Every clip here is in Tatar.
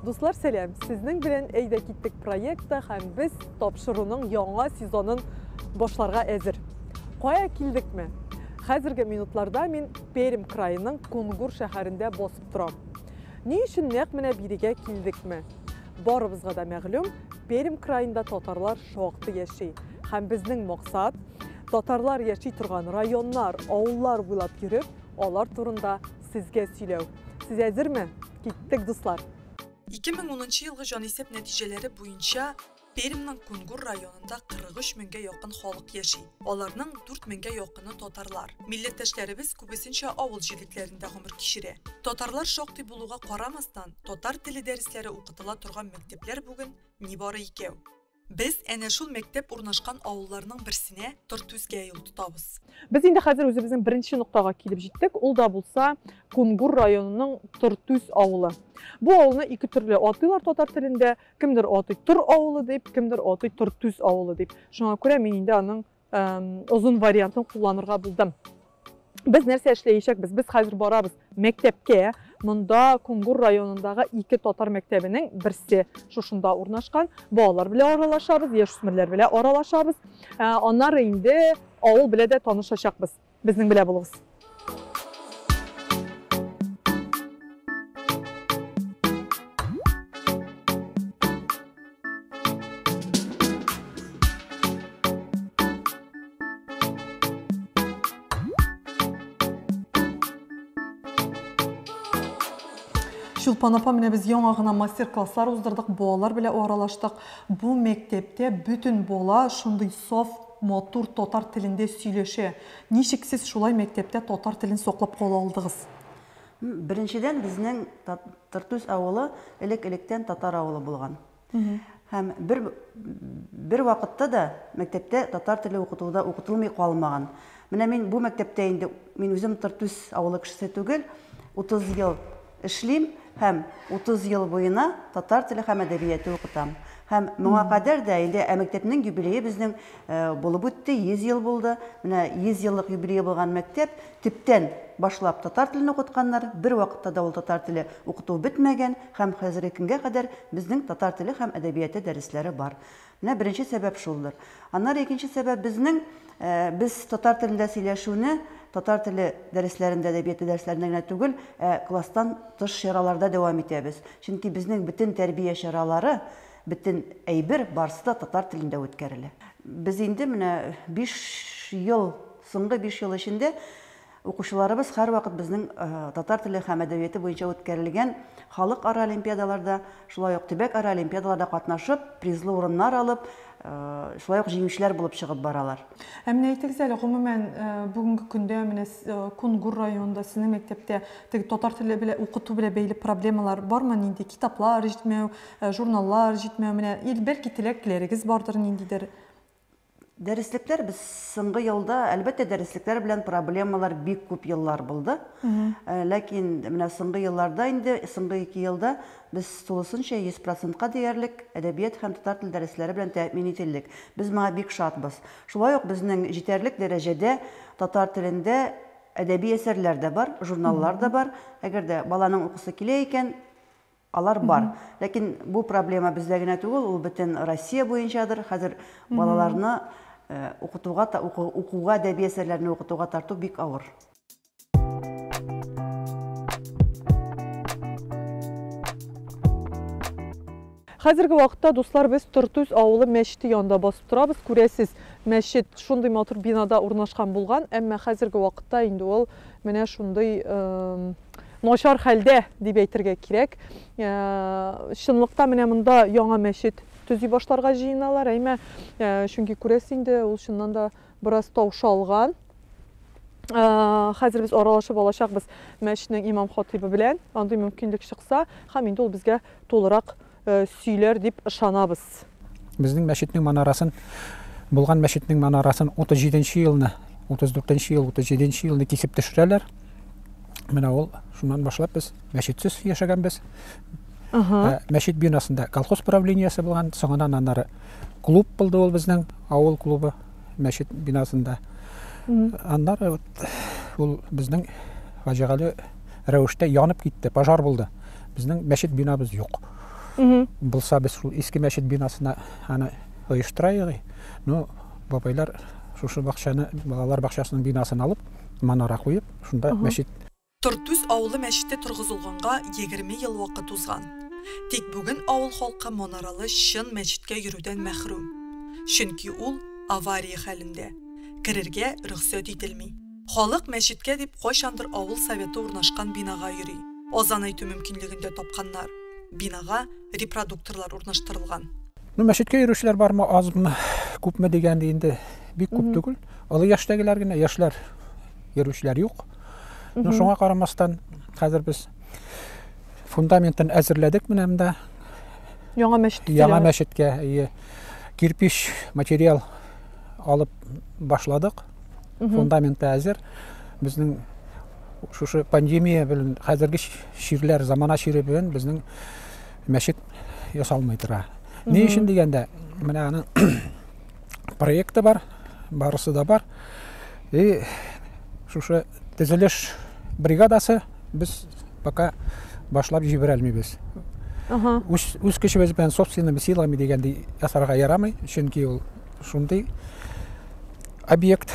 Dostlar selam, sizning bilen Eyda Kittik proyekti hem biz topşırının яңа сезонын boşlarga әзір. Қоя килдикме? Хәзерге минутларда мен Пермь крайының Кунгур шәһәрендә басып торам. Ни өчен нәкъ менә бирегә килдикме? Барыбызга да мәгълүм, Пермь крайында татарлар шактый яши. Һәм безнең максат татарлар яши торган районнар, авыллар буйлап йөреп, алар турында сезгә сөйләү. Сез әзерме? Киттек, дуслар. 2010 елгы җанисәп нәтиҗәләре буенча Пермьнең Кунгур районында 43 меңгә якын халык яши. Аларның 4 меңгә якыны татарлар. Милләттәшләребез күбесенчә авыл җирлекләрендә гомер кичерә. Татарлар шактый булуга карамастан, татар теле дәресләре укытыла торган мәктәпләр бүген нибары 2. Biz әнә шул мәктәп урнашкан авылларның берсенә Тортүзгә юл тотабыз. Без инде хәзер үзебезнең беренче ноктага килеп җиттек. Ул да булса Кунгур районының Тортүз авылы. Бу авылны ике төрле атыйлар татар телендә. Кемдер атый Тор авылы дип, кемдер атый Тортүз авылы дип. Шуңа күрә мин инде аның озын вариантын кулланырга булдым. Biz нәрсә эшләячәкбез? Без хәзер барабыз мәктәпкә. Монда Кунгур районындагы 2 татар мәктәбенең берсе шушында урнашкан. Балалар белән аралашабыз, яшүсмерләр белән аралашабыз. Аннары инде авыл белән дә танышачакбыз. Безнең белән булыгыз. Шулпан апа, менә без яңа гына мастер-класслар уздырдык, балалар белән аралаштык. Бу мәктәптә бүтән бала шундый саф, матур татар телендә сөйләшә. Ничек сез шулай мәктәптә татар телен саклап кала алдыгыз? Беренчедән безнең Тортүз авылы элек-электән татар авылы булган. Һәм бер вакытта да мәктәптә татар теле укытылмый калмаган. Менә мин бу мәктәптә инде мин үзем Тортүз авылы кешесе түгел, 30 ел эшлим. Һәм 30 ел буена татар теле һәм әдәбияты укытам. Һәм моңа кадәр дә инде мәктәпнең юбилее безнең булып үтте, 100 ел булды. Менә 100 еллык юбилее булган мәктәп төптән башлап татар телен укытканнар. Бер вакытта да ул татар теле укыту бетмәгән һәм хәзерге көнгә кадәр безнең татар теле һәм әдәбияты дәресләре бар. Менә беренче сәбәп шулдыр. Аннары икенче сәбәп безнең без татар телендә сөйләшүне татар теле дәресләрендә, әдәбияты дәресләрендә генә түгел, класстан тыш чараларда дәвам итәбез. Чөнки безнең бөтен тәрбия чаралары, бөтен әйбер барысы да татар телендә үткәрелә. Без инде менә 5 ел, соңгы 5 ел эчендә укучыларыбыз һәрвакыт безнең татар теле һәм әдәбияты буенча үткәрелгән халыкара олимпиадаларда, шулай ук төбәк-ара олимпиадаларда катнашып, призлы урыннар алып, шулай ук җиңүчеләр булып чыгып баралар. Менә әйтегез әле, гомумән бүгенге көндә менә Кунгур районында сезнең мәктәптә татар теле белән укыту белән бәйле проблемалар бармы? Нинди китаплар җитмәү, журналлар җитмәү, менә бәлки теләкләрегез бардыр ниндидер? Дәреслекләр без соңгы елда, әлбәттә дәреслекләр белән проблемалар бик күп еллар булды. Ләкин менә соңгы елларда инде, соңгы 2 елда без тулысынча 100%-ка диярлек әдәбият һәм татар теле дәресләре белән тәэмин ителдек. Без моңа бик шатбыз. Шулай ук безнең җитәрлек дәрәҗәдә татар телендә әдәби әсәрләр дә бар, журналлар да бар. Әгәр дә баланың укысы килә икән, алар бар. Ләкин бу проблема бездә генә түгел, ул бөтен Россия буенчадыр. Хәзер балаларны укуга, әдәби әсәрләрне укытуга тарту бик авыр. Хәзерге вакытта, дуслар, без Тортүз авылы мәчете янында басып торабыз. Күрәсез, мәчет шундый матур бинада урнашкан булган, әмма хәзерге вакытта инде ул менә шундый начар хәлдә дип әйтергә кирәк. Чынлыкта менә монда яңа мәчет төзи башларга җыеналар, әймә чөнки күрәсез инде ул чыннан да бераз таушалган. Хәзер без аралашып алачакбыз мәчетнең имам-хатибы белән. Андый мөмкинлек чыкса, һәм инде ул безгә тулырак сөйләр дип ышанабыз. Безнең мәчетнең манарасын, булган мәчетнең манарасын 37нче елны, 34нче ел, 37нче елны кисеп төшерәләр. Менә ул шуннан башлап без мәчетсез яшәгәнбез. Мәчет бинасында колхоз правлениесе булган, соңыннан аннары клуб булды ул безнең авыл клубы мәчет бинасында. Аннары ул безнең фаҗигале рәвештә янып китте, пожар булды. Безнең мәчет бинабыз юк. Булса без шул иске мәчет бинасына аны оештырайык. Ну, бабайлар шушы бакчаны, балалар бакчасының бинасын алып, манара куеп, шунда мәчет. Тортүз авылы мәчете тургызылганга 20 ел вакыт узган. Тик бүген авыл халкы манаралы шын мәчеткә йөрүдән мәхрүм. Чөнки ул авария хәлендә. Керергә рөхсәт ителми. Халык мәчеткә дип кайчандыр авыл советы урнашкан бинага йөри. Азан әйтү мөмкинлегендә тапканнар. Бинага репродукторлар урнаштырылган. Ну, мәчеткә йөрүчеләр бармы, азмы, күпме дигәндә инде бик күп түгел. Олы яшьтәгеләр генә, яшьләр йөрүчеләр юк. Ну, шуңа карамастан, хәзер без фундаментын әзерләдек менә монда. Яңа мәчеткә. Яңа мәчеткә кирпич материал алып башладык. Фундаменты әзер. Безнең шушы пандемия белән хәзерге ширләр, замана шире белән безнең мәчет ясалмый тора. Ни өчен дигәндә, менә аның проекты бар, барысы да бар. Шушы төзелеш бригадасы без пока башлап җибәрелмибез. Үз көчебез белән собственными силами дигәндә ясарга ярамый, чөнки ул шундый объект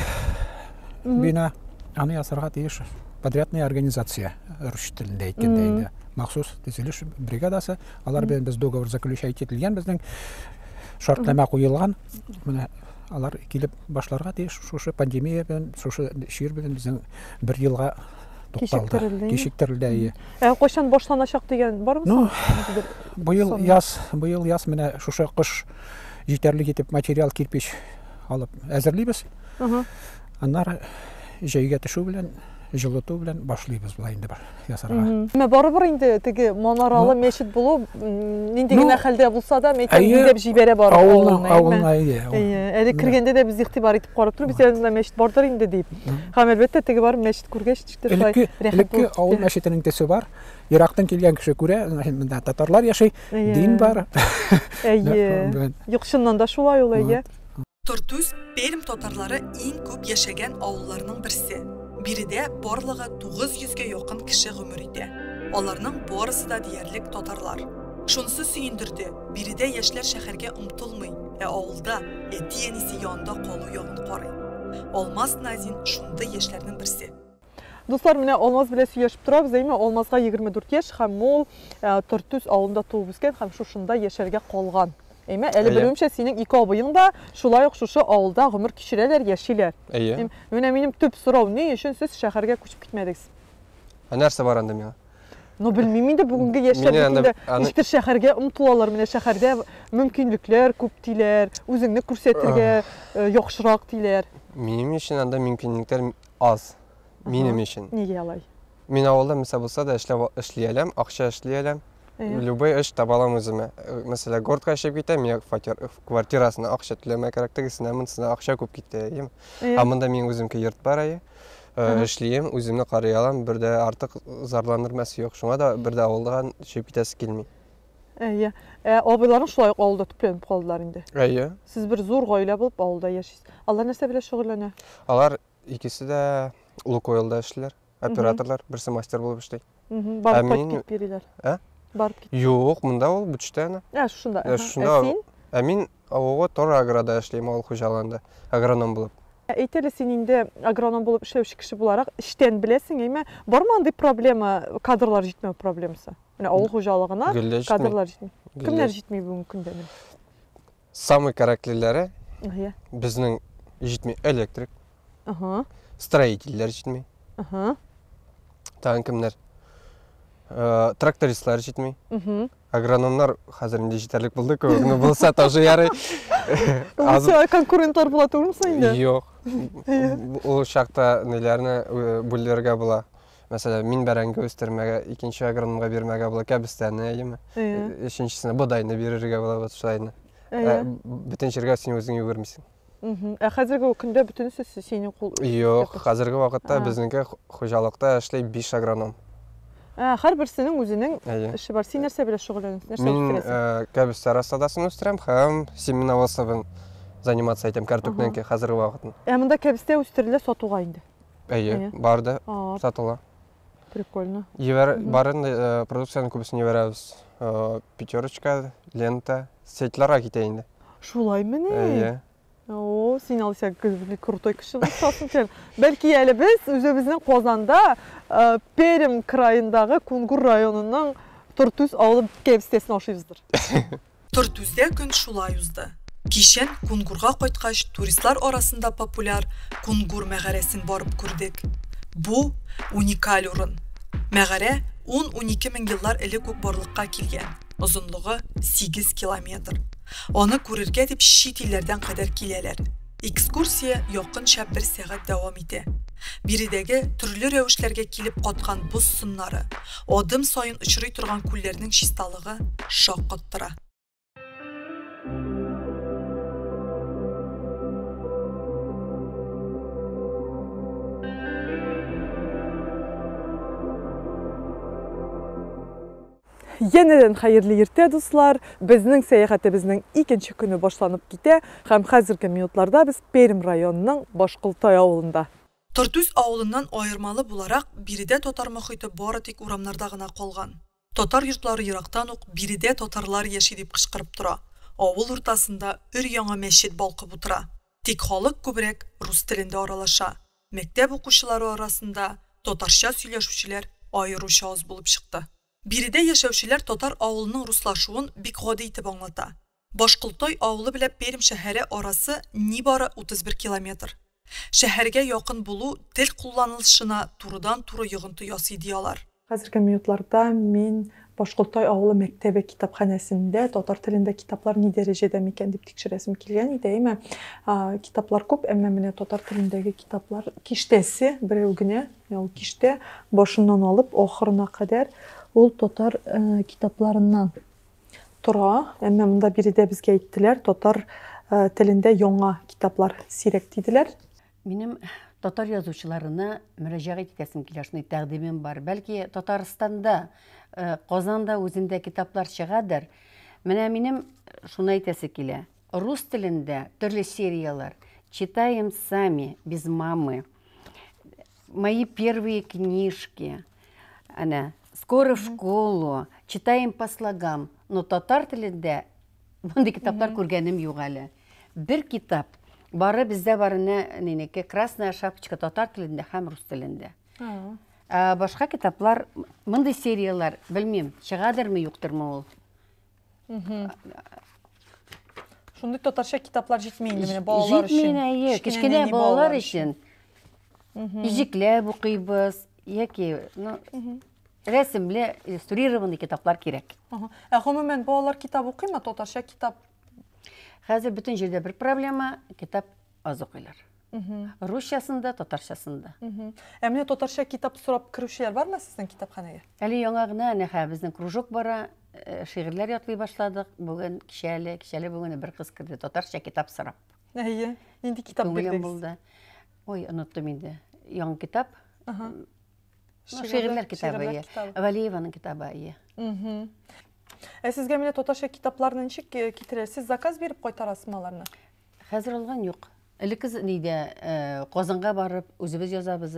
бина, аны ясарга тиеш подрядная организация, рус телендә әйткәндә инде. Махсус төзелеш бригадасы, алар белән без договор заключать ителгән, безнең шартлама куелган. Менә алар килеп башларга тиеш, шушы пандемия белән, шушы шир белән безнең 1 елга тукталды. Кичектерелде. Кайчан башланачак дигән бармы? Ну, быел яз менә шушы кыш җитәрлек итеп материал кирпич алып әзерлибез. Аннары җәйгә төшү белән, җылыту белән башлыйбыз булай инде бар ясарга. Менә барыбер инде теге манаралы мәчет булу нинди генә хәлдә булса да мәчет дип җибәрә бар авылна. Әле кергәндә дә без игътибар итеп карап торып, без янда мәчет бардыр инде дип. Һәм әлбәттә теге бар мәчет күргәч тиштер шулай рәхәт булды. Авыл мәчетенең төсе бар. Ерактан килгән кеше күрә, монда татарлар яши, дин бар. Юкшыннан да шулай ул Тортүз Пермь татарлары иң күп яшәгән авылларның берсе. Биредә барлыгы 900-гә якын кеше гомер итә. Аларның барысы да диярлек татарлар. Шунысы сөендерде. Биредә яшьләр шәһәргә омтылмый, авылда әти-әнисе янында калу ягын карый. Алмаз Назин шундый яшьләрнең берсе. Дуслар, менә Алмаз белән сөйләшеп торабыз, әйме Алмазга 24 яшь һәм ул Тортүз авылында туып үскән һәм шушында яшәргә калган. Әйме, әле белүемчә синең 2 абыең да шулай ук шушы авылда гомер кичерәләр, яшиләр. Менә минем төп сорау, ни өчен сез шәһәргә күчеп китмәдегез? Нәрсә бар анда миңа? Ну, белмим инде, бүгенге яшьләр инде ничектер шәһәргә омтылалар, менә шәһәрдә мөмкинлекләр күп диләр, үзеңне күрсәтергә яхшырак диләр. Минем өчен анда мөмкинлекләр аз. Минем өчен. Нигә алай? Мин авылда мәсәл булса да эшли алам, акча эшли алам. Любой эш табалам үземә. Мәсәлән, городка эшләп китәм, я квартирасына акча түләмәк кирәк, тегесенә монысына акча күп китә. Монда мин үземгә йорт бар, эшлим, үземне карый алам, бер дә артык зарланырмасы юк. Шуңа да бер дә авылга чыгып китәсе килми. Абыйларың шулай авылда төпләнеп калдылар инде. Сез бер зур гаилә булып авылда яшисез. Алар нәрсә белән шөгыльләнә? Алар икесе дә Лукойлда эшлиләр, операторлар, берсе мастер булып эшли. Барып кайтып бириләр. Барып кит. Юк, монда ул бүтән. Шунда. Син? Мин авылга Тора аграда эшлим, авыл хуҗалыгында, агроном булып. Әйтәле, син инде агроном булып эшләүче кеше буларак эштән беләсең, әйме, бармы андый проблема, кадрлар җитмәү проблемасы? Менә авыл хуҗалыгына кадрлар җитми. Кемнәр җитми бүген көндә? Самый кирәклеләре безнең җитми электрик. Строительләр җитми. Тагын кемнәр? Трактористлар җитми. Агрономнар хәзер инде җитәрлек булды, күпме булса тоже ярый. Азы конкурентлар була турымсың инде? Юк. Ул шахта неләрне бүләргә була. Мәсәлән, мин бәрәңге үстермәгә, икенче агрономга бирмәгә була, кәбестәне, әйеме? Өченчесенә бодайны бирергә була, вот шулайны. Бүтән җиргә син үзең йөгермисең. Хәзерге көндә бөтенесе синең кул. Юк, хәзерге вакытта безнеке хуҗалыкта эшләй 5 агроном. Һәрберсенең үзенең эше бар. Син нәрсә белән шөгыльләнәсең? Мин кәбестә рассадасын үстерәм һәм семеноводством заниматься итәм картофельнеке хәзерге вакытта. Монда кәбестә үстерелә сатуга инде. Бар да сатыла. Прикольно. Барын продукцияның көбісін еберәбіз. Пятерочка, лента, сетларға ките инде. Шулай мене? Иә. О, сен алсаң крутой кіші болсасын сен. Бәлки әлі біз өзіміздің Қозанда Перім крайындағы Кунгур районының Тұртүз ауылы кебістесін ашыйбыздыр. Тұртүзде күн шулай узды. Кишен Кунгурға қойтқаш туристлар арасында популяр Кунгур мәғаресін барып көрдік. Бу уникаль урын. Мәғаре 10-12 мең еллар элек үк барлыкка килгән. Озынлыгы 8 километр. Аны күрергә дип чит илләрдән кадәр киләләр. Экскурсия якынча 1 сәгать дәвам итә. Биредәге төрле рәвешләргә килеп каткан буз сыннары, адым сайын очрый торган күлләрнең чисталыгы шаккаттыра. Yeniden hayırlı irte dostlar. Bizning сәяхәтебезнең икенче көне башланып китә һәм хәзерге минутларда без Перим районының Башкылтай авылында. Тортүз авылыннан айырмалы буларак биредә татар мөхите бары тик урамнарда гына калган. Татар йортлары ерактан ук биредә татарлар яши дип кычкырып тора. Авыл уртасында өр-яңа мәчет балкып утыра. Тик халык күбрәк рус телендә аралаша. Мәктәп укучылары арасында татарча сөйләшүчеләр аеруча аз булып чыкты. Биредә яшәүчеләр татар авылының руслашуын бик гади итеп аңлата. Башкылтай авылы белән Перим шәһәре арасы нибары 31 километр. Шәһәргә якын булу тел кулланылышына турыдан-туры йогынты ясый диялар. Хәзерге минутларда мин Башкылтай авылы мәктәбе китапханәсендә татар телендә китаплар ни дәрәҗәдә микән дип тикшерәсем килгән иде. Әмма китаплар күп, әмма менә татар телендәге китаплар киштәсе берәү генә, ул киштә башыннан алып ахырына кадәр ул татар китапларыннан тора. Әмма монда биредә безгә әйттеләр, татар телендә яңа китаплар сирәк диделәр. Минем татар язучыларына мөрәҗәгать итәсем килә, шундый тәкъдимем бар. Бәлки Татарстанда, Казанда үзендә китаплар чыгадыр. Менә минем шуны әйтәсе килә. Рус телендә төрле сериялар. Читаем сами, без мамы. Мои первые книжки. Ана Скоро в школу, читаем по слогам, но татар телендә мондай китаплар күргәнем юк әле. Бер китап бары бездә барына нинеке красная шапочка татар телендә һәм рус телендә. Башка китаплар, мондай сериялар, белмим, чыгадырмы, юктырмы ул. Шундый татарча китаплар җитми инде менә балалар өчен. Җитми, кичкенә балалар өчен. Иҗекләп укыйбыз, яки, рәсемле, иллюстрированный китаплар кирәк. Гомумән балалар китап укыймы, татарча китап? Хәзер бөтен җирдә бер проблема, китап аз укыйлар. Русчасында, татарчасында. Менә татарча китап сорап керүчеләр бармы сезнең китапханәгә? Әле яңа гына безнең кружок бара, шигырьләр ятлый башладык. Бүген кичәле бүген бер кыз керде, татарча китап сорап. Әйе, инде китап бирдегез. Ой, оныттым инде. Яңа китап. Шигырьләр китабы. Валиеваның китабы. Сезгә менә татарча китапларны ничек китерәсез? Заказ биреп кайтарасызмы аларны? Хәзер алган юк. Элекке нидә Казанга барып, үзебез язабыз.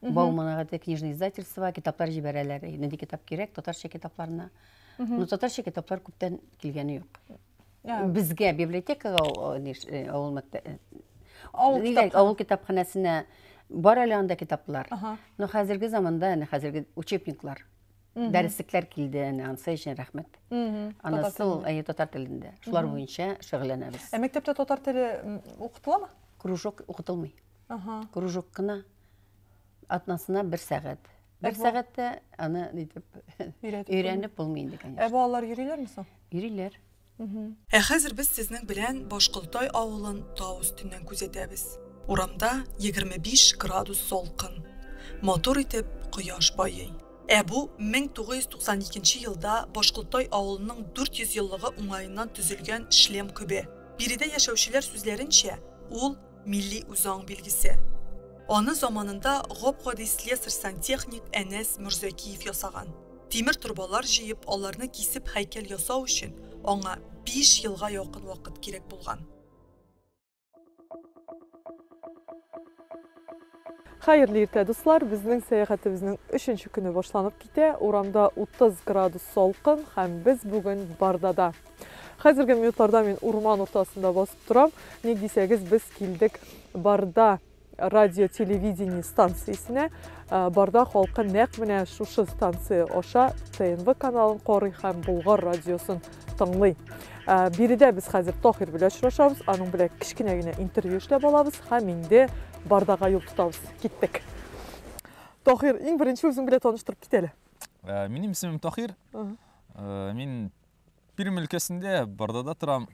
Бауманага книжный издательство, китаплар җибәрәләр. Нинди китап кирәк татарча китапларына. Но татарча китаплар күптән килгәне юк. Безгә библиотекага авыл китапханәсенә бар әле анда китаплар. Но хәзерге заманда, хәзерге учебниклар, дәреслекләр килде, анысы өчен рәхмәт. Анысы татар телендә. Шулар буенча шөгыльләнәбез. Мәктәптә татар теле укытыламы? Кружок укытылмый. Кружок кына атнасына 1 сәгать. 1 сәгатьтә аны дип өйрәнеп булмый инде, конечно. Балалар йөриләрме соң? Йөриләр. Хәзер без сезнең белән Башкылтай авылын тау өстеннән күзәтәбез. Урамда 25 градус салкын. Мотор итеп кояш байый. Бу 1992 елда Башкылтай авылының 400 еллыгы уңаеннан төзелгән шлем көбе. Биредә яшәүчеләр сүзләренчә, ул милли үзаң билгесе. Аны заманында гап-гади слесарь-сантехник Әнәс Мөрзәкиев ясаган. Тимер турбалар җыеп, аларны кисеп һәйкәл ясау өчен аңа 5 елга якын вакыт кирәк булган. Hayırlı irte dostlar, bizning sayohatimizning 3-nче көне башланып китә. Урамда 30 градус салкын һәм без бүген Бардада. Хәзерге минутларда мин урман уртасында басып торам. Ник дисәгез, без килдек Барда радио-телевидение станциясенә. Барда халкы нәкъ менә шушы станция аша ТНВ каналын карый һәм Болгар радиосын тыңлый. Биредә без хәзер Тахир белән очрашабыз, аның белән кичкенә генә интервью эшләп алабыз һәм инде Бардага юл тотабыз. Киттек. Тахир, иң беренче үзең белән таныштырып кит әле. Минем исемем Тахир. Мин Пермь өлкәсендә Бардада торам.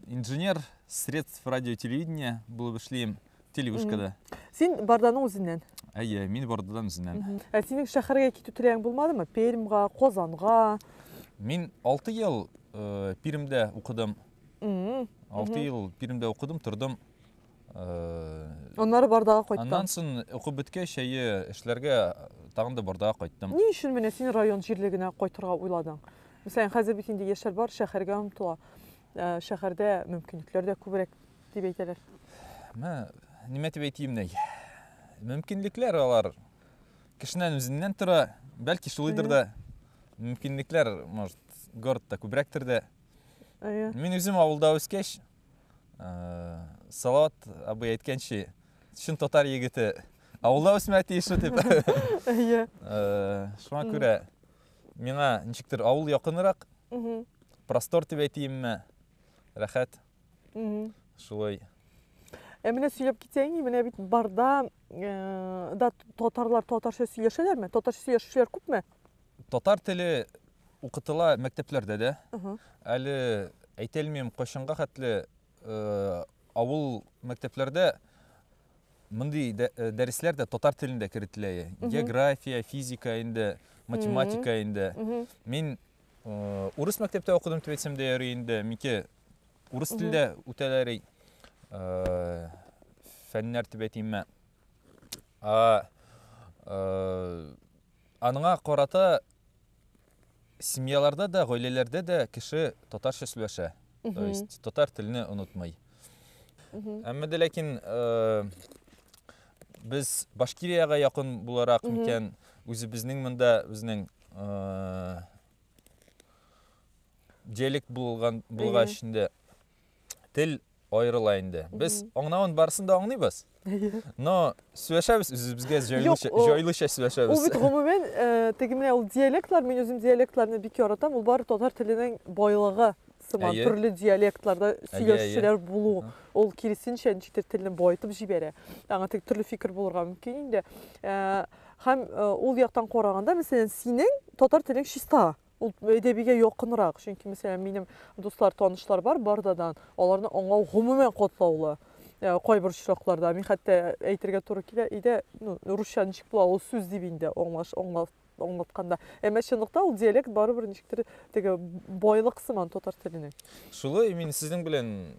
Инженер средств радио-телевидения булып эшлим телевышкада. Син Барданың үзеннән? Әйе, мин Бардадан үзеннән. Синең шәһәргә китү теләгең булмадымы? Пермьгә, Казанга? Мин 6 ел Пермьдә укыдым. 6 ел Пермьдә укыдым, тордым. Аннары Бардага кайттым. Аннан соң укып беткәч, эшләргә тагын да Бардага кайттым. Ни өчен менә син район җирлегенә кайтырга уйладың? Мәсәлән, хәзер бит инде яшьләр бар, шәһәргә омтыла. Шәһәрдә мөмкинлекләр дә күбрәк дип әйтәләр. Нимә дип әйтим ни? Мөмкинлекләр алар кешенән үзеннән тора, бәлки шулайдыр да. Мөмкинлекләр, может, городта күбрәктер дә. Мин үзем авылда үскәч, Салават абый әйткәнчә, шун татар егете авылда үсмәй тиешле дип. Шуңа күрә миңа ничектер авыл якынрак, простор дип әйтимме, рәхәт. Шулай. Менә сөйләп китсәң, менә бит Барда да татарлар татарча сөйләшәләрме? Татарча сөйләшүчеләр күпме? Татар теле укытыла мәктәпләрдә дә. Әле әйтелмим кайчанга хәтле авыл мәктәпләрдә мондый дәресләр дә татар телендә кертелә. География, физика инде, математика инде. Мин урыс мәктәптә укыдым дип әйтсәм дә ярый инде. Минке урыс телдә үтәләр фәннәр дип әйтимме. Аныңа карата семьяларда да, гаиләләрдә дә кеше татарча сөйләшә. То есть татар телене онытмый. Әмма дә ләкин без Башкирияга якын буларак микән үзебезнең монда безнең диалект булгач инде тел айрыла инде. Без аңнавын барысын да аңлыйбыз. Но сөйләшәбез үзебезгә җайлыча сөйләшәбез. Ул бит гомумән теге менә ул диалектлар, мин үзем диалектларны бик яратам. Ул бары татар теленең байлыгы. Төрле диалектларда сөйләшүчеләр булу. Ул киресенчә ничектер телне байтып җибәрә. Аңа тик төрле фикер булырга мөмкин инде. Һәм ул яктан караганда, мәсәлән, синең татар телең чиста. Ул әдәбигә якынрак. Чөнки, мәсәлән, минем дуслар, танышлар бар Бардадан. Аларны аңлау гомумән катлаулы. Кайбер очракларда мин хәтта әйтергә туры килә, иде, русча ничек була, ул сүз дип инде аңлатканда. Әмма чынлыкта ул диалект барыбер ничектер теге байлык сыман татар теленең. Шулай, мин сезнең белән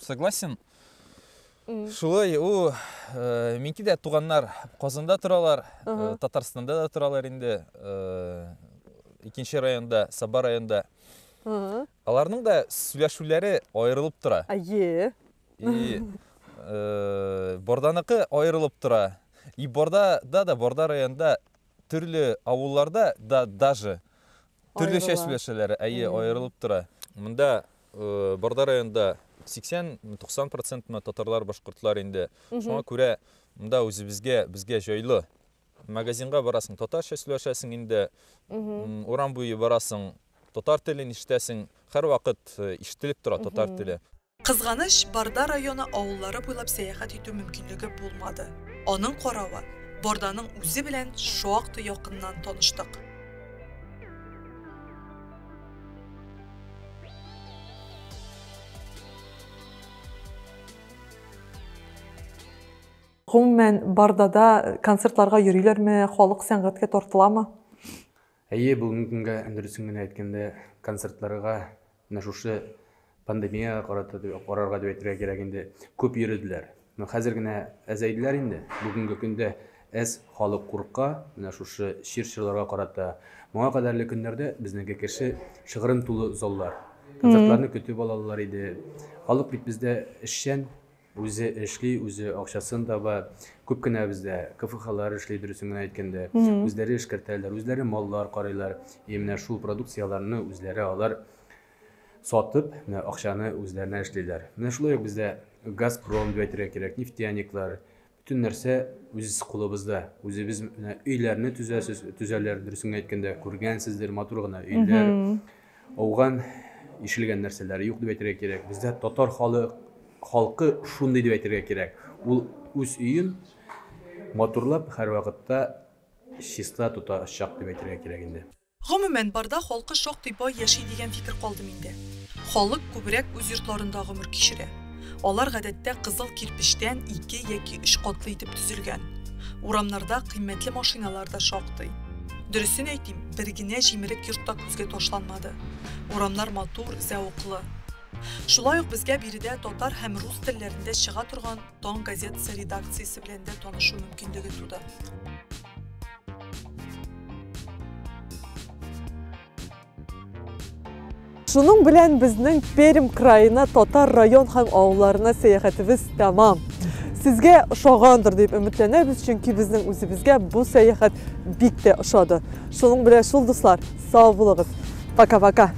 согласен. Шулай, ул минки дә туганнар Казанда торалар, Татарстанда да торалар инде. Икенче районда, Саба районда. Аларның да сөйләшүләре аерылып тора. И Барданыкы аерылып тора. И Бардада да, Барда районда төрле авылларда да даже төрлечә сөйләшәләр, аерылып тора. Монда Барда районда 80-90% татарлар, башкортлар инде. Шуңа күрә монда үзебезгә җайлы. Магазинга барасың, татарча сөйләшәсең инде. Урам буе барасың, татар телен ишетәсең. Һәр вакыт ишетелеп тора татар теле. Кызганыч, Барда районы авыллары буйлап сәяхәт итү мөмкинлеге булмады. Аның каравы, Барданың үзе белән шактый якыннан таныштык. Гомумән Бардада концертларга йөриләрме, халык сәнгатькә тартыламы? Бүгенге көнгә дөресен генә әйткәндә, концертларга менә шушы пандемия карарга дип әйтергә кирәк инде, күп йөрделәр. Хәзер генә әзәйделәр инде. Бүгенге көндә халык курка, менә шушы шир-шырларга карата. Моңа кадәрле көннәрдә безнең кеше шыгрым тулы заллар. Концертларны көтеп алалар иде. Халык бит бездә эшчән, үзе эшли, үзе акчасын таба. Күп кенә бездә КФХлар эшли дөресен генә әйткәндә. Үзләре эшкәртәләр, үзләре маллар карыйлар. Менә шул продукцияларны үзләре алар сатып, менә акчаны үзләренә эшлиләр. Менә шулай бездә Газпром дип әйтергә кирәк, нефтяниклар, bütün нәрсә үз кулыбызда. Үзебез менә өйләрне төзәләр дөресен әйткәндә, күргәнсездер, матур гына өйләр. Ауган ишелгән нәрсәләр юк дип әйтергә кирәк. Бездә татар халкы шундый дип әйтергә кирәк. Ул үз өен матурлап һәр вакытта чиста тотачак дип әйтергә кирәк инде. Гомумән барда халкы шактый бай яши дигән фикер калды миндә. Халык күбрәк үз йортларында гомер кичерә. Алар гадәттә кызыл кирпечтән 2 яки 3 катлы итеп төзелгән. Урамнарда кыйммәтле машиналар да шактый. Дөресен әйтим, бер генә җимерек йортта күзгә ташланмады. Урамнар матур, зәвыклы. Шулай ук безгә биредә татар һәм рус телләрендә чыга торган Таң газетасы редакциясе белән дә танышу мөмкинлеге туды. Шуның белән безнең Пермь краена татар район һәм авылларына сәяхәтебез тәмам. Сезгә ошагандыр дип өметләнәбез, чөнки безнең үзебезгә бу сәяхәт бик тә ошады. Шуның белән шул дуслар, сау булыгыз. Пока-пока.